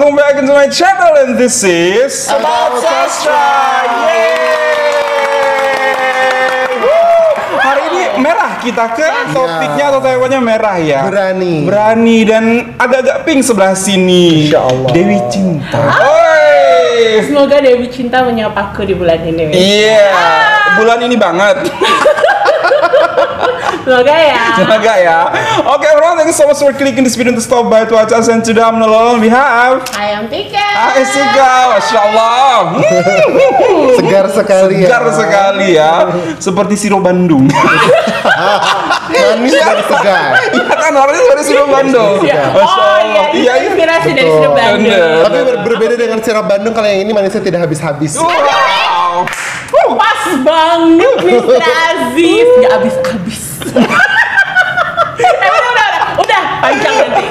welcome back into my channel, and this is About Sastra. Hari ini merah kita ke topiknya atau temanya merah ya. Berani dan agak-agak pink sebelah sini. Insya Allah. Dewi Cinta. Semoga Dewi Cinta menyapaku di bulan ini. Iya, bulan ini banget. Semoga ya. Okay, everyone, thank you so much for clicking this video to stop by to watch us, and today I'm not alone. We have Ayam Tika. Hai Sika, Masya Allah. segar sekali Segar sekali ya. Seperti sirup Bandung. Manis dan segar. Iya kan, orangnya seperti sirup Bandung. Masya Allah. Iya, inspirasi dari sirup Bandung. Tapi berbeda dengan sirup Bandung, kalau yang ini manisnya tidak habis-habis. Wow. Pas banget Mr. Aziz. Gak habis-habis. Udah panjang nanti.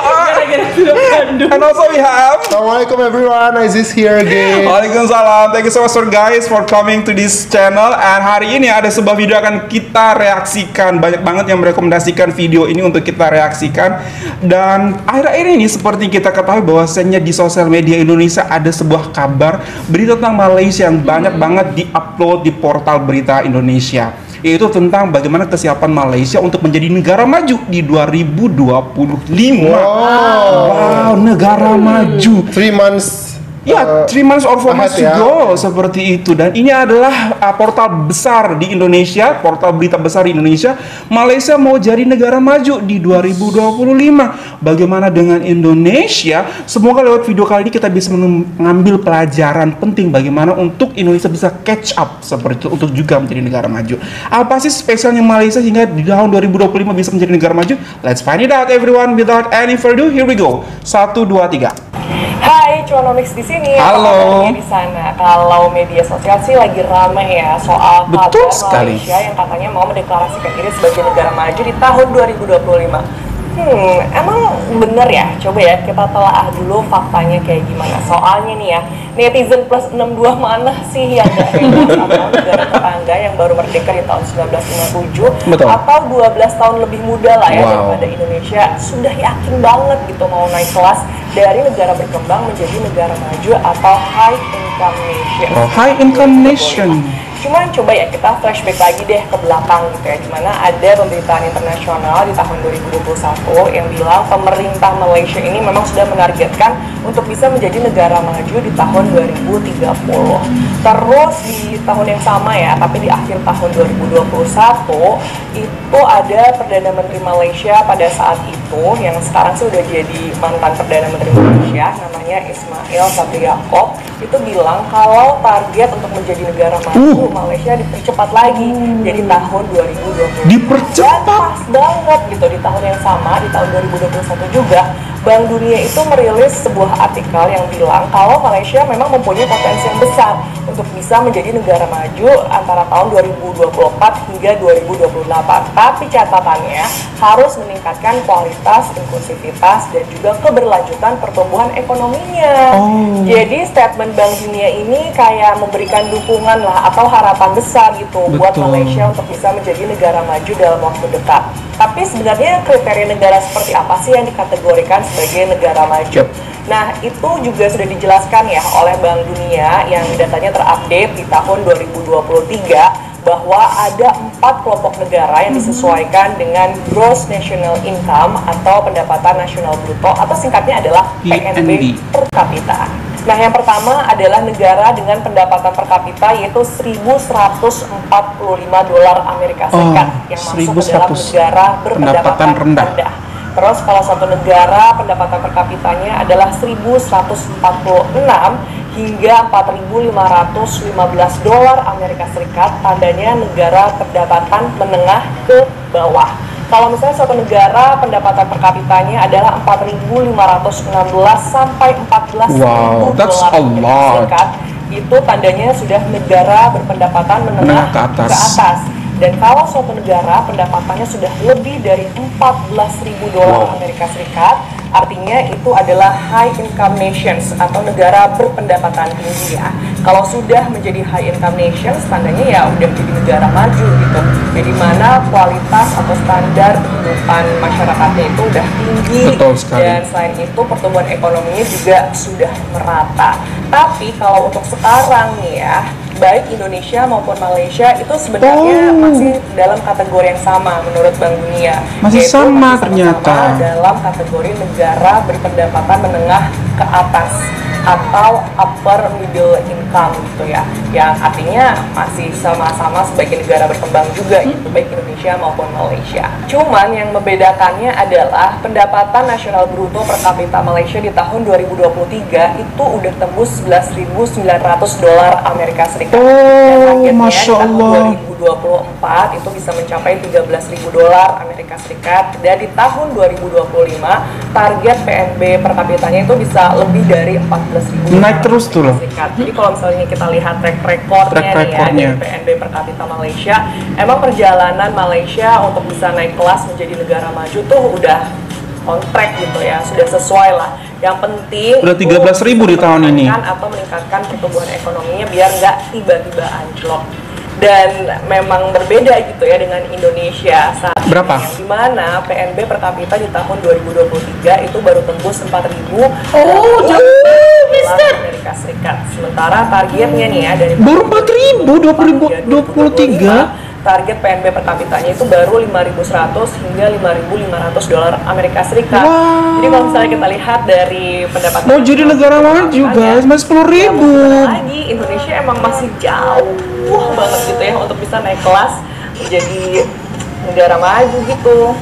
Gara-gara sirup Bandung. And also we have Assalamualaikum everyone, Aziz here again. Waalaikumsalam. Thank you so much guys for coming to this channel. And hari ini ada sebuah video akan kita reaksikan. Banyak banget yang merekomendasikan video ini untuk kita reaksikan. Dan akhir-akhir ini seperti kita ketahui bahwasannya di sosial media Indonesia ada sebuah kabar berita tentang Malaysia yang banyak banget di-upload di portal berita Indonesia. Yaitu tentang bagaimana kesiapan Malaysia untuk menjadi negara maju di 2025. Wow, negara maju. 3 months. Ya, 3 months or 4 months to ya. go, seperti itu. Dan ini adalah portal besar di Indonesia, portal berita besar di Indonesia. Malaysia mau jadi negara maju di 2025. Bagaimana dengan Indonesia? Semoga lewat video kali ini kita bisa mengambil pelajaran penting bagaimana untuk Indonesia bisa catch up seperti itu, untuk juga menjadi negara maju. Apa sih spesialnya Malaysia hingga di tahun 2025 bisa menjadi negara maju? Let's find it out everyone. Without any further ado, here we go. 1, 2, 3. Hai, Cuanomics di sini. Halo. Di sana. Kalau media sosial sih lagi ramai ya soal Betul kabar sekali. Malaysia yang katanya mau mendeklarasikan diri sebagai negara maju di tahun 2025. Emang bener ya? Coba ya kita telaah dulu faktanya kayak gimana. Soalnya nih ya, netizen plus 62 mana sih yang gak hebat atau negara tetangga yang baru merdeka di tahun 1957 Betul. atau 12 tahun lebih muda lah ya Wow. daripada Indonesia sudah yakin banget gitu mau naik kelas dari negara berkembang menjadi negara maju atau high income nation. Oh, high income nation. Cuman coba ya kita flashback lagi deh ke belakang gitu ya, dimana ada pemberitaan internasional di tahun 2021 yang bilang pemerintah Malaysia ini memang sudah menargetkan untuk bisa menjadi negara maju di tahun 2030. Terus di tahun yang sama ya, tapi di akhir tahun 2021 itu ada Perdana Menteri Malaysia pada saat itu yang sekarang sih udah jadi mantan Perdana Menteri Malaysia, namanya Ismail Sabri Yaakob, itu bilang kalau target untuk menjadi negara maju Malaysia dipercepat lagi jadi tahun 2020. Dipercepat? Dan pas banget gitu di tahun yang sama, di tahun 2021 juga Bank Dunia itu merilis sebuah artikel yang bilang kalau Malaysia memang mempunyai potensi yang besar untuk bisa menjadi negara maju antara tahun 2024 hingga 2028. Tapi catatannya harus meningkatkan kualitas, inklusivitas, dan juga keberlanjutan pertumbuhan ekonominya. Jadi statement Bank Dunia ini kayak memberikan dukungan lah atau harapan besar gitu buat Malaysia untuk bisa menjadi negara maju dalam waktu dekat. Tapi sebenarnya kriteria negara seperti apa sih yang dikategorikan sebagai negara maju? Nah, itu juga sudah dijelaskan ya oleh Bank Dunia yang datanya terupdate di tahun 2023 bahwa ada 4 kelompok negara yang disesuaikan dengan Gross National Income atau pendapatan nasional bruto atau singkatnya adalah PNB per kapita. Nah, yang pertama adalah negara dengan pendapatan per kapita yaitu 1.145 dolar Amerika Serikat yang masuk ke dalam negara berpendapatan rendah. Terus kalau satu negara pendapatan per kapitanya adalah 1.146 hingga 4.515 dolar Amerika Serikat, tandanya negara pendapatan menengah ke bawah. Kalau misalnya suatu negara pendapatan per kapitanya adalah 4.516 sampai 14.000 dolar Amerika Serikat, itu tandanya sudah negara berpendapatan menengah ke atas. Dan kalau suatu negara pendapatannya sudah lebih dari 14.000 dolar Amerika Serikat, Artinya itu adalah high income nations atau negara berpendapatan tinggi ya. Kalau sudah menjadi high income nations, tandanya ya udah jadi negara maju gitu. Jadi mana kualitas atau standar kehidupan masyarakatnya itu udah tinggi. Betul sekali. Dan selain itu pertumbuhan ekonominya juga sudah merata. Tapi kalau untuk sekarang nih ya, baik Indonesia maupun Malaysia itu sebenarnya masih dalam kategori yang sama menurut Bank Dunia. Masih Yaitu sama masih ternyata. dalam kategori negara berpendapatan menengah ke atas atau upper middle income gitu ya, yang artinya masih sama-sama sebagai negara berkembang juga gitu, baik Indonesia maupun Malaysia. Cuman yang membedakannya adalah pendapatan nasional bruto per kapita Malaysia di tahun 2023 itu udah tembus $11.900 Amerika Serikat. Dan targetnya Masya di tahun Allah. 2024 itu bisa mencapai $13.000 Amerika Serikat, dan di tahun 2025 target PNB per kapitanya itu bisa lebih dari 14.000 Naik terus tuh loh. Jadi kalau misalnya kita lihat track recordnya nih ya dari PNB per kapita Malaysia, emang perjalanan Malaysia untuk bisa naik kelas menjadi negara maju tuh udah on track gitu ya, sudah sesuai lah. Yang penting udah 13.000 di tahun ini. Atau meningkatkan pertumbuhan ekonominya biar nggak tiba-tiba anjlok. Dan memang berbeda gitu ya dengan Indonesia saat berapa? Di mana PNB per kapita di tahun 2023 itu baru tembus 4.000 Mister. Amerika Serikat. Sementara targetnya nih ya dari Baru 4.000 2023. Target PNB per kapitanya itu baru 5.100 hingga $5.500 Amerika Serikat. Jadi kalau misalnya kita lihat dari pendapatan mau jadi negara maju guys, masih 10.000. lagi Indonesia emang masih jauh banget gitu ya untuk bisa naik kelas menjadi negara maju gitu.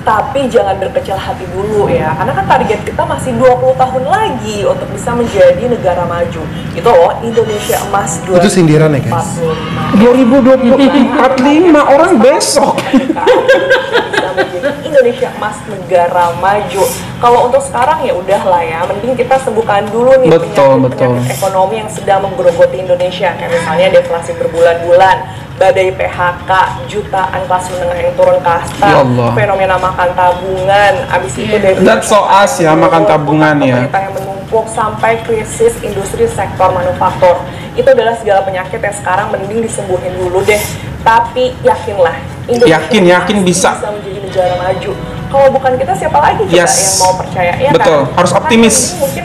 Tapi jangan berkecil hati dulu ya, karena kan target kita masih 20 tahun lagi untuk bisa menjadi negara maju. Itu loh, Indonesia Emas 2045. Itu sindiran ya guys? 2045 orang besok. Bisa menjadi Indonesia Emas negara maju. Kalau untuk sekarang ya udah lah ya, mending kita sembuhkan dulu nih penyakit ekonomi yang sedang menggerogoti Indonesia, kayak misalnya deflasi berbulan-bulan, badai PHK, jutaan kelas menengah yang turun kasta, fenomena makan tabungan, abis itu dari That's so us ya, makan tabungan ya. Pemerintah yang menumpuk sampai krisis industri sektor manufaktur. Itu adalah segala penyakit yang sekarang mending disembuhin dulu deh. Tapi yakinlah, Indonesia yakin bisa menjadi negara maju. Kalau bukan kita siapa lagi kita yang mau percaya ya? Betul, kan? harus optimis. Mungkin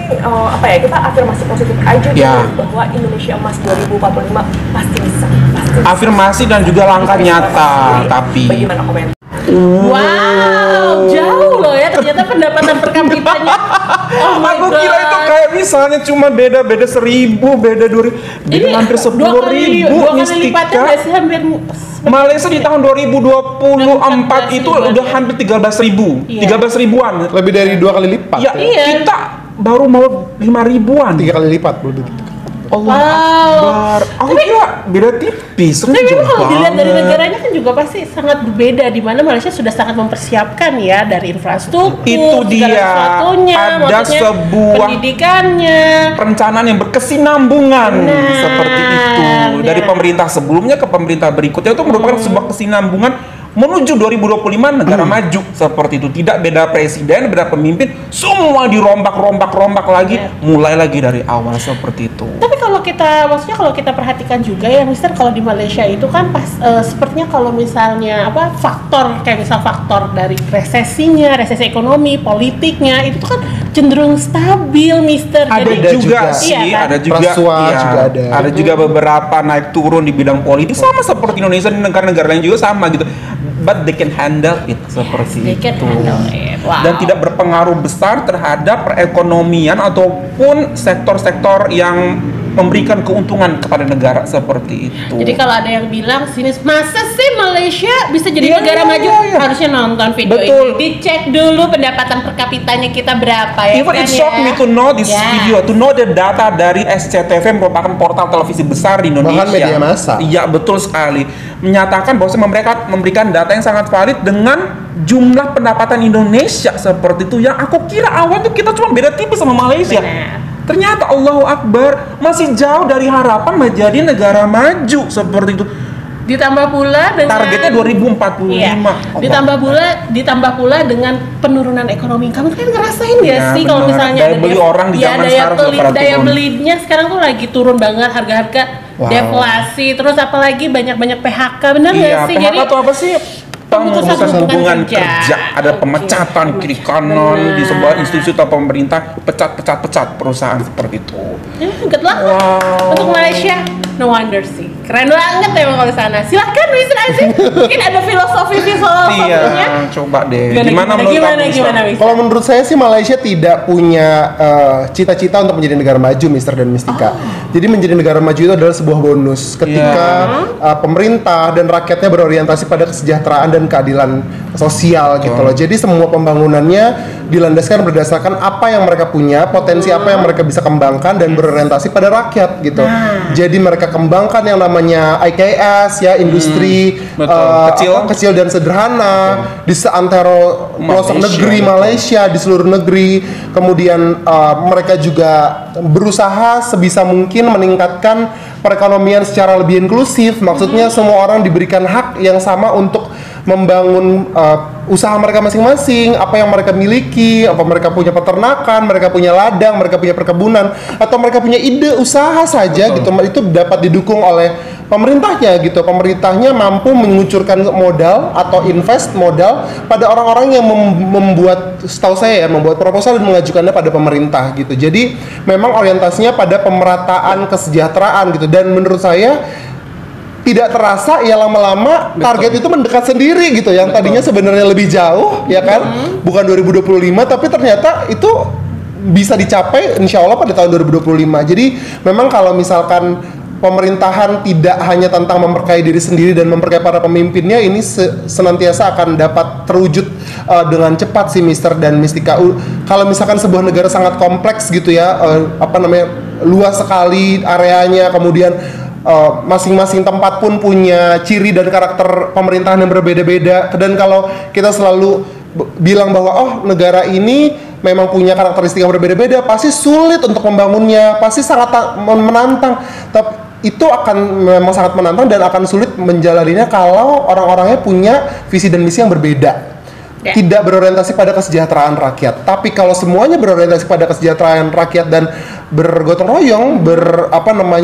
kita afirmasi positif aja dulu bahwa Indonesia Emas 2045 pasti bisa. Afirmasi dan juga langkah nyata. Tapi bagaimana komentar? Wow, jauh loh ya ternyata pendapatan per kapitanya. Aku kira itu kayak misalnya cuma beda 1.000, beda 2.000, beda hampir 10.000. Dua kali lipatnya nggak sih hampir. Malaysia di tahun 2024 itu udah hampir 13.000, 13.000-an. Lebih dari 2 kali lipat. Ya, kita baru mau 5.000-an. 3 kali lipat lebih. Allah Akbar. Aku kira beda tipis. Tapi memang kalau dilihat dari negaranya kan juga pasti sangat berbeda, di mana Malaysia sudah sangat mempersiapkan ya dari infrastruktur, itu dia ada sebuah pendidikannya, perencanaan yang berkesinambungan seperti itu dari pemerintah sebelumnya ke pemerintah berikutnya, itu merupakan sebuah kesinambungan menuju 2025 negara maju seperti itu. Tidak beda presiden, beda pemimpin, semua dirombak lagi, mulai lagi dari awal seperti itu. Tapi kalau kita perhatikan juga ya Mister, kalau di Malaysia itu kan sepertinya kalau misalnya faktor dari resesi ekonomi, politiknya itu kan cenderung stabil Mister. Ada juga ada juga beberapa naik turun di bidang politik sama seperti Indonesia, di negara-negara lain juga sama gitu. But they can handle it seperti itu. Wow. Dan tidak berpengaruh besar terhadap perekonomian ataupun sektor-sektor yang memberikan keuntungan kepada negara seperti itu. Jadi kalau ada yang bilang sini masa sih Malaysia bisa jadi negara maju, harusnya nonton video ini, dicek dulu pendapatan per kapitanya kita berapa ya. Even it shocked me to know this video, to know the data dari SCTV, merupakan portal televisi besar di Indonesia. Bahkan media massa. Iya, betul sekali. Menyatakan bahwa mereka memberikan data yang sangat valid dengan jumlah pendapatan Indonesia seperti itu, yang aku kira awal tuh kita cuma beda tipis sama Malaysia. Ternyata Allahu Akbar, masih jauh dari harapan menjadi negara maju seperti itu. Ditambah pula dengan targetnya 2045. Iya. Ditambah pula dengan penurunan ekonomi. Kamu kan ngerasain ya sih kalau benar. misalnya Daya beli orang di zaman sekarang sudah pada daya turun. belinya sekarang tuh lagi turun banget, harga-harga deflasi, terus apalagi banyak-banyak PHK, benar nggak Iya, sih? PHK itu apa sih? Pemutusan hubungan kerja. kerja. Ada pemecatan kiri kanan di sebuah institusi atau pemerintah, pecat perusahaan seperti itu. Ya, good luck untuk Malaysia. No wonder sih, keren banget emang kalau di sana. Silahkan Mr. Aziz, mungkin ada filosofinya. Iya, coba deh. Gimana menurut kamu? Kalau menurut saya sih Malaysia tidak punya cita-cita untuk menjadi negara maju, Mister dan Mistika. Jadi menjadi negara maju itu adalah sebuah bonus ketika pemerintah dan rakyatnya berorientasi pada kesejahteraan dan keadilan sosial gitu loh. Jadi semua pembangunannya dilandaskan berdasarkan apa yang mereka punya, potensi apa yang mereka bisa kembangkan dan berorientasi pada rakyat gitu. Jadi mereka kembangkan yang namanya IKS ya, industri kecil dan sederhana di seantero pelosok negeri Malaysia, di seluruh negeri. Kemudian mereka juga berusaha sebisa mungkin meningkatkan perekonomian secara lebih inklusif. Maksudnya semua orang diberikan hak yang sama untuk membangun usaha mereka masing-masing, apa yang mereka miliki, apa mereka punya peternakan, mereka punya ladang, mereka punya perkebunan, atau mereka punya ide usaha saja gitu, itu dapat didukung oleh pemerintahnya gitu. Pemerintahnya mampu mengucurkan modal atau invest modal pada orang-orang yang membuat, setahu saya ya, membuat proposal dan mengajukannya pada pemerintah gitu. Jadi memang orientasinya pada pemerataan kesejahteraan gitu, dan menurut saya tidak terasa ya lama-lama target itu mendekat sendiri gitu, yang tadinya sebenarnya lebih jauh ya kan, bukan 2025 tapi ternyata itu bisa dicapai insya Allah pada tahun 2025. Jadi memang kalau misalkan pemerintahan tidak hanya tentang memperkaya diri sendiri dan memperkaya para pemimpinnya, ini senantiasa akan dapat terwujud dengan cepat sih Mister dan Mistika. Kalau misalkan sebuah negara sangat kompleks gitu ya, luas sekali areanya, kemudian masing-masing tempat pun punya ciri dan karakter pemerintahan yang berbeda-beda, dan kalau kita selalu bilang bahwa negara ini memang punya karakteristik yang berbeda-beda, pasti sulit untuk membangunnya, pasti sangat menantang. Tapi itu akan memang sangat menantang dan akan sulit menjalaninya kalau orang-orangnya punya visi dan misi yang berbeda. Tidak berorientasi pada kesejahteraan rakyat. Tapi kalau semuanya berorientasi pada kesejahteraan rakyat dan bergotong royong,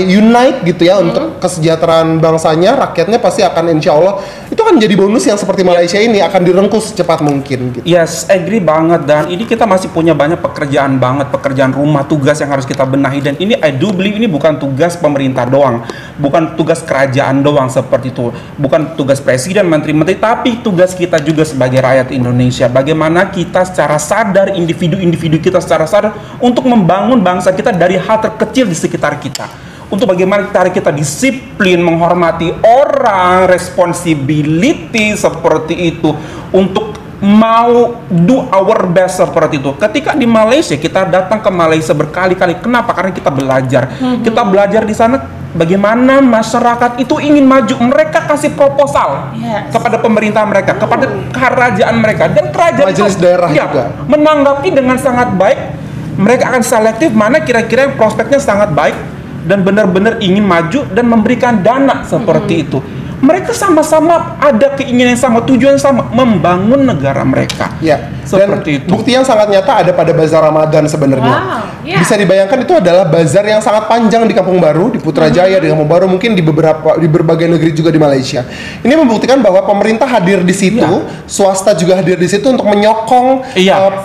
unite gitu ya, untuk kesejahteraan bangsanya, rakyatnya pasti akan insya Allah itu akan jadi bonus yang seperti Malaysia ini akan direngkus secepat mungkin gitu. Yes, agree banget. Dan ini kita masih punya banyak pekerjaan rumah, tugas yang harus kita benahi, dan ini I do believe ini bukan tugas pemerintah doang, bukan tugas kerajaan doang seperti itu, bukan tugas presiden, menteri-menteri, tapi tugas kita juga sebagai rakyat Indonesia. Bagaimana kita secara sadar, individu-individu kita secara sadar untuk membangun bangsa kita dari hal terkecil di sekitar kita. Untuk bagaimana kita disiplin, menghormati orang, responsibility seperti itu, untuk mau do our best seperti itu. Ketika di Malaysia, kita datang ke Malaysia berkali-kali. Kenapa? Karena kita belajar. Kita belajar di sana bagaimana masyarakat itu ingin maju. Mereka kasih proposal kepada pemerintah mereka, kepada kerajaan mereka, dan kerajaan majelis daerah juga menanggapi dengan sangat baik. Mereka akan selektif mana kira-kira yang prospeknya sangat baik dan benar-benar ingin maju dan memberikan dana seperti itu. Mereka sama-sama ada keinginan yang sama, tujuan yang sama, membangun negara mereka. Ya, seperti dan itu. bukti yang sangat nyata ada pada Bazar Ramadan sebenarnya. Bisa dibayangkan itu adalah bazar yang sangat panjang di Kampung Baru, di Putrajaya, di Kampung Baru, mungkin di berbagai negeri juga di Malaysia. Ini membuktikan bahwa pemerintah hadir di situ, swasta juga hadir di situ untuk menyokong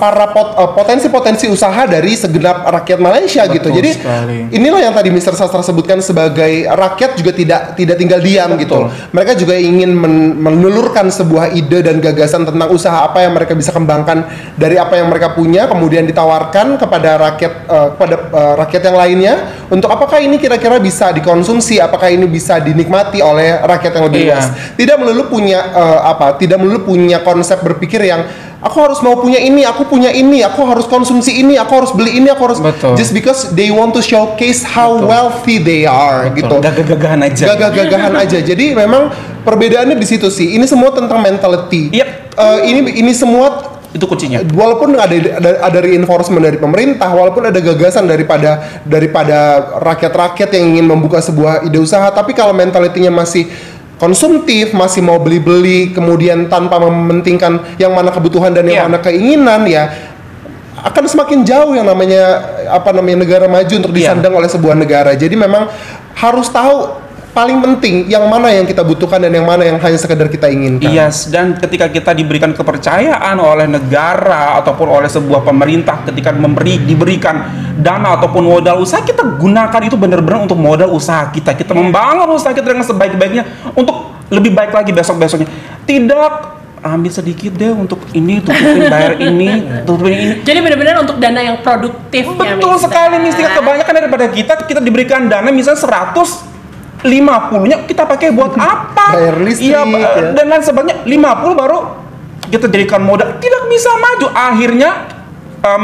para potensi-potensi usaha dari segenap rakyat Malaysia. Betul gitu. Jadi inilah yang tadi Mr. Sastra sebutkan sebagai rakyat juga tidak tinggal diam. Betul. Gitu. Mereka juga ingin menelurkan sebuah ide dan gagasan tentang usaha apa yang mereka bisa kembangkan dari apa yang mereka punya, kemudian ditawarkan kepada rakyat yang lainnya untuk apakah ini kira-kira bisa dikonsumsi, apakah ini bisa dinikmati oleh rakyat yang lebih luas. Tidak melulu punya konsep berpikir yang aku harus mau punya ini, aku punya ini, aku harus konsumsi ini, aku harus beli ini, aku harus just because they want to showcase how wealthy they are. Gitu. Gagah-gagahan aja. Jadi memang perbedaannya di situ sih. Ini semua tentang mentality. Ini semua itu kuncinya. Walaupun ada reinforcement dari pemerintah, walaupun ada gagasan daripada rakyat-rakyat yang ingin membuka sebuah ide usaha, tapi kalau mentalitinya masih konsumtif, masih mau beli-beli, kemudian tanpa mementingkan yang mana kebutuhan dan yang mana keinginan, ya akan semakin jauh yang namanya negara maju untuk disandang oleh sebuah negara. Jadi memang harus tahu paling penting yang mana yang kita butuhkan dan yang mana yang hanya sekedar kita inginkan. Yes, dan ketika kita diberikan kepercayaan oleh negara ataupun oleh sebuah pemerintah, ketika diberikan dana ataupun modal usaha, kita gunakan itu benar-benar untuk modal usaha kita. Kita membangun usaha kita dengan sebaik-baiknya untuk lebih baik lagi besok-besoknya. Tidak ambil sedikit deh untuk ini, tutupin bayar ini, tutupin ini. Jadi benar-benar untuk dana yang produktif. Betul sekali, Mistika. Kebanyakan daripada kita diberikan dana misalnya 150-nya kita pakai buat apa? Bayar listrik, dan lain sebagainya. 50 baru kita jadikan modal, tidak bisa maju. Akhirnya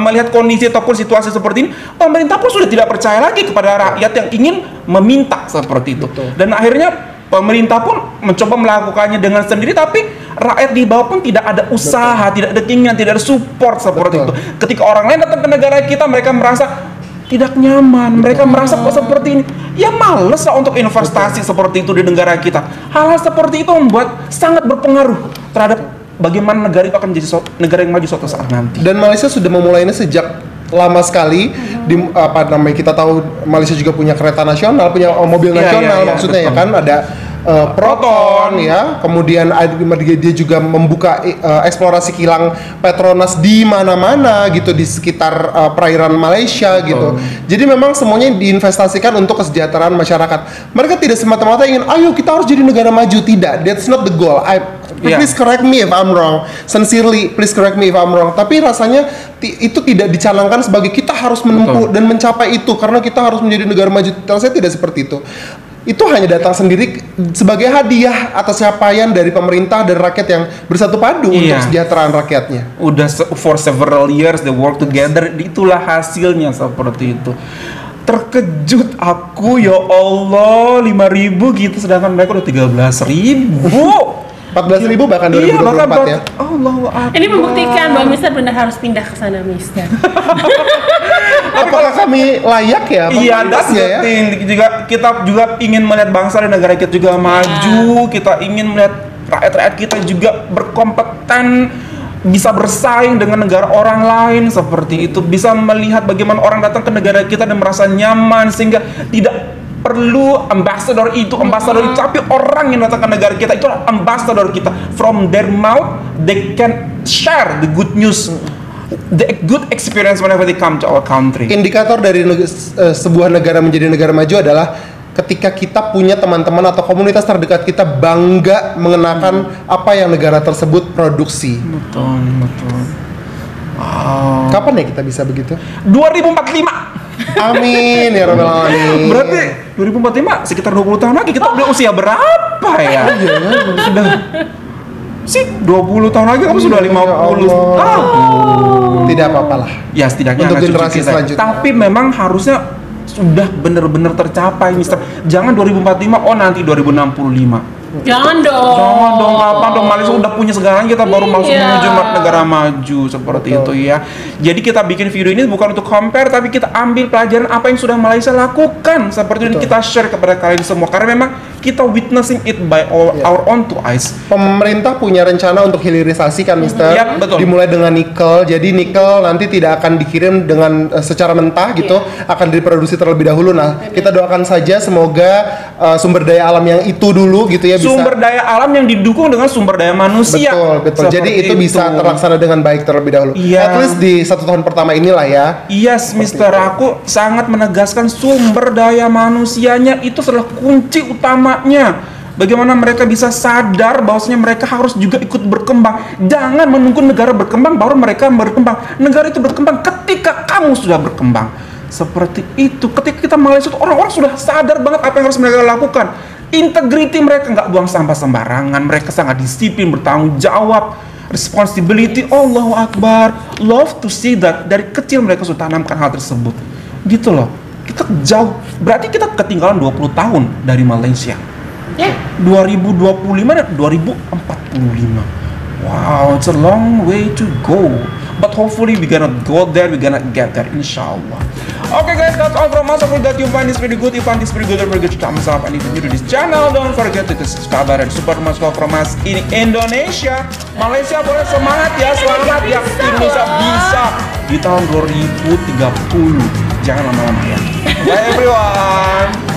melihat kondisi ataupun situasi seperti ini, pemerintah pun sudah tidak percaya lagi kepada rakyat yang ingin meminta seperti itu. Betul. Dan akhirnya pemerintah pun mencoba melakukannya dengan sendiri, tapi rakyat di bawah pun tidak ada usaha, tidak ada keinginan, tidak ada support seperti itu. Ketika orang lain datang ke negara kita, mereka merasa tidak nyaman, mereka merasa kok seperti ini, ya males lah untuk investasi seperti itu di negara kita. Hal-hal seperti itu membuat sangat berpengaruh terhadap bagaimana negara itu akan menjadi negara yang maju suatu saat nanti. Dan Malaysia sudah memulainya sejak lama sekali. Kita tahu Malaysia juga punya kereta nasional, punya mobil nasional, maksudnya betul. Ya kan ada Proton ya, kemudian dia juga membuka eksplorasi kilang Petronas di mana-mana gitu di sekitar perairan Malaysia gitu. Jadi memang semuanya diinvestasikan untuk kesejahteraan masyarakat. Mereka tidak semata-mata ingin, ayo kita harus jadi negara maju, tidak. That's not the goal. Please correct me if I'm wrong. Sincerely, please correct me if I'm wrong. Tapi rasanya itu tidak dicanangkan sebagai kita harus menempuh dan mencapai itu karena kita harus menjadi negara maju. Rasanya tidak seperti itu. Itu hanya datang sendiri sebagai hadiah atas capaian dari pemerintah dan rakyat yang bersatu padu untuk kesejahteraan rakyatnya. Udah for several years they work together, itulah hasilnya seperti itu. Terkejut aku, ya Allah, 5.000 gitu, sedangkan mereka udah 13.000. 14.000 bahkan 2024 ya. Allahu Akbar. Ini membuktikan bahwa Mister benar harus pindah ke sana, Mister. Apakah kami layak ya? Iya, that's the thing. Kita juga ingin melihat bangsa dan negara kita juga maju. Kita ingin melihat rakyat-rakyat kita juga berkompeten, bisa bersaing dengan negara orang lain seperti itu. Bisa melihat bagaimana orang datang ke negara kita dan merasa nyaman sehingga tidak perlu ambassador itu, tapi orang yang datang ke negara kita itu ambassador kita. From their mouth, they can share the good news, the good experience whenever they come to our country. Indikator dari sebuah negara menjadi negara maju adalah ketika kita punya teman-teman atau komunitas terdekat kita bangga mengenakan apa yang negara tersebut produksi. Betul. Wow. Kapan ya kita bisa begitu? 2045. Amin ya rabbal alamin. Berarti 2045 sekitar 20 tahun lagi kita udah usia berapa ya? Sudah sih 20 tahun lagi kamu sudah 50 tahun. Tidak apa-apalah. Ya setidaknya untuk generasi selanjutnya. Tapi memang harusnya sudah benar-benar tercapai, Mister. Jangan 2045, nanti 2065. Jangan dong. Kapan dong? Malaysia udah punya segalanya, kita baru masuk menuju negara maju seperti itu ya. Jadi kita bikin video ini bukan untuk compare, tapi kita ambil pelajaran apa yang sudah Malaysia lakukan seperti ini, kita share kepada kalian semua karena memang kita witnessing it by our own two eyes. Pemerintah punya rencana untuk hilirisasi kan, Mister? Betul. Dimulai dengan nikel. Jadi nikel nanti tidak akan dikirim dengan secara mentah gitu, akan diproduksi terlebih dahulu. Nah, kita doakan saja semoga sumber daya alam yang itu dulu gitu ya bisa. Sumber daya alam yang didukung dengan sumber daya manusia. Betul. Jadi itu bisa terlaksana dengan baik terlebih dahulu. At least di 1 tahun pertama inilah ya. Yes, Mister. Aku sangat menegaskan sumber daya manusianya itu adalah kunci utamanya. Bagaimana mereka bisa sadar bahwasanya mereka harus juga ikut berkembang. Jangan menunggu negara berkembang baru mereka berkembang. Negara itu berkembang ketika kamu sudah berkembang. Seperti itu. Ketika kita Malaysia, orang-orang sudah sadar banget apa yang harus mereka lakukan. Integrity mereka, nggak buang sampah sembarangan, mereka sangat disiplin, bertanggung jawab, responsibility. Allahu Akbar. Love to see that. Dari kecil mereka sudah tanamkan hal tersebut gitu loh. Kita jauh, berarti kita ketinggalan 20 tahun dari Malaysia. 2025 dan 2045. Wow, it's a long way to go. but hopefully we gonna go there, we gonna get there, inshallah. Okay guys, that's all from us. Hopefully that you find this video good. If you find this video good, don't forget to thumbs up. And if you're new to this channel, don't forget to subscribe and support Mas Vlog from us in Indonesia. Malaysia boleh semangat ya, selamat ya, Indonesia bisa di tahun 2030. Jangan lama-lama ya. Bye everyone.